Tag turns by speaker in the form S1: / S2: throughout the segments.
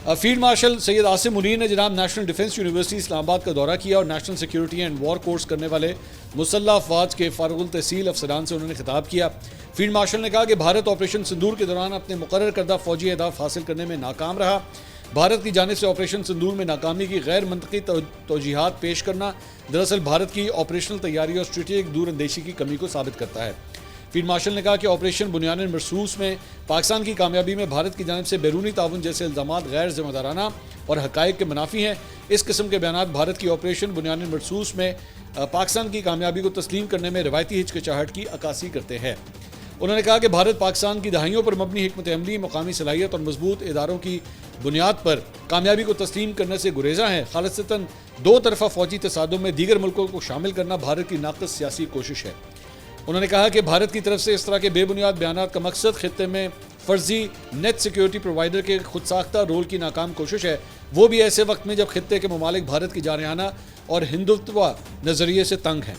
S1: Field marshal Syed Asim Munir نے جناب national defence university اسلام آباد کا دورہ کیا اور national security and war course کرنے والے مسلح افواج کے فارغ التحصیل افسران سے انہوں نے خطاب کیا۔ فیلڈ مارشل نے کہا کہ بھارت آپریشن سندور کے دوران اپنے مقرر کردہ فوجی اہداف حاصل کرنے میں ناکام رہا۔ بھارت کی جانب سے آپریشن سندور میں ناکامی کی غیر منطقی توجیحات پیش کرنا دراصل بھارت کی آپریشنل تیاری اور اسٹریٹجک دور اندیشی کی کمی کو ثابت کرتا ہے۔ فیلڈ مارشل نے کہا کہ آپریشن بنیان مرصوص میں پاکستان کی کامیابی میں بھارت کی جانب سے بیرونی تعاون جیسے الزامات غیر ذمہ دارانہ اور حقائق کے منافی ہیں۔ اس قسم کے بیانات بھارت کی آپریشن بنیان مرصوص میں پاکستان کی کامیابی کو تسلیم کرنے میں روایتی ہچکچاہٹ کی عکاسی کرتے ہیں۔ انہوں نے کہا کہ بھارت پاکستان کی دہائیوں پر مبنی حکمت عملی، مقامی صلاحیت اور مضبوط اداروں کی بنیاد پر کامیابی کو تسلیم کرنے سے گریزاں ہے۔ خالصتاً دو طرفہ فوجی تصادم میں دیگر ملکوں کو شامل کرنا بھارت کی ناقص سیاسی کوشش ہے۔ انہوں نے کہا کہ بھارت کی طرف سے اس طرح کے بے بنیاد بیانات کا مقصد خطے میں فرضی نیٹ سیکیورٹی پرووائڈر کے خود ساختہ رول کی ناکام کوشش ہے، وہ بھی ایسے وقت میں جب خطے کے ممالک بھارت کی جارحانہ اور ہندوتوا نظریے سے تنگ ہیں۔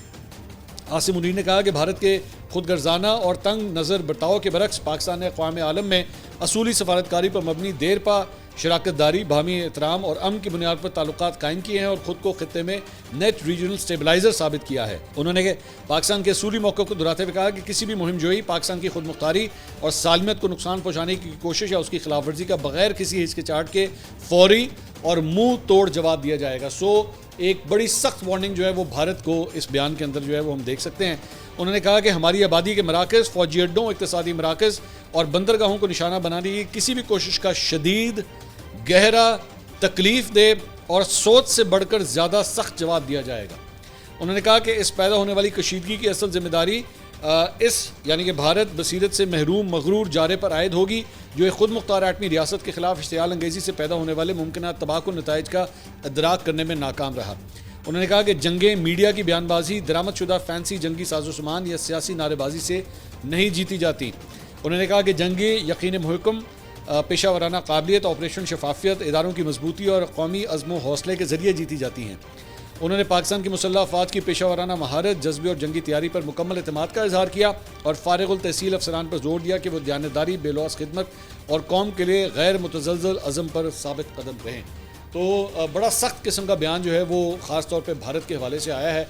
S1: عاصم منیر نے کہا کہ بھارت کے خود غرضانہ اور تنگ نظر برتاؤ کے برعکس پاکستان نے اقوام عالم میں اصولی سفارتکاری پر مبنی دیرپا شراکت داری، باہمی احترام اور امن کی بنیاد پر تعلقات قائم کیے ہیں اور خود کو خطے میں نیٹ ریجنل سٹیبلائزر ثابت کیا ہے۔ انہوں نے پاکستان کے اصولی موقع کو دہراتے ہوئے کہا کہ کسی بھی مہم جوئی پاکستان کی خود مختاری اور سالمیت کو نقصان پہنچانے کی کوشش یا اس کی خلاف ورزی کا بغیر کسی ہچکچاہٹ کے فوری اور منہ توڑ جواب دیا جائے گا۔ ایک بڑی سخت وارننگ جو ہے وہ بھارت کو اس بیان کے اندر جو ہے وہ ہم دیکھ سکتے ہیں۔ انہوں نے کہا کہ ہماری آبادی کے مراکز، فوجی اڈوں، اقتصادی مراکز اور بندرگاہوں کو نشانہ بنانے کی کسی بھی کوشش کا شدید، گہرا، تکلیف دہ اور سوچ سے بڑھ کر زیادہ سخت جواب دیا جائے گا۔ انہوں نے کہا کہ اس پیدا ہونے والی کشیدگی کی اصل ذمہ داری یعنی کہ بھارت بصیرت سے محروم مغرور جارے پر عائد ہوگی جو ایک خود مختار ایٹمی ریاست کے خلاف اشتعال انگیزی سے پیدا ہونے والے ممکنہ تباہ کن نتائج کا ادراک کرنے میں ناکام رہا۔ انہوں نے کہا کہ جنگیں میڈیا کی بیان بازی، درآمد شدہ فینسی جنگی ساز و سامان یا سیاسی نعرے بازی سے نہیں جیتی جاتی۔ انہوں نے کہا کہ جنگیں یقین محکم، پیشہ ورانہ قابلیت، آپریشن شفافیت، اداروں کی مضبوطی اور قومی عزم و حوصلے کے ذریعے جیتی جاتی ہیں۔ انہوں نے پاکستان کی مسلح افواج کی پیشہ ورانہ مہارت، جذبے اور جنگی تیاری پر مکمل اعتماد کا اظہار کیا اور فارغ التحصیل افسران پر زور دیا کہ وہ دیانتداری، بے لوث خدمت اور قوم کے لیے غیر متزلزل عزم پر ثابت قدم رہیں۔ تو بڑا سخت قسم کا بیان جو ہے وہ خاص طور پہ بھارت کے حوالے سے آیا ہے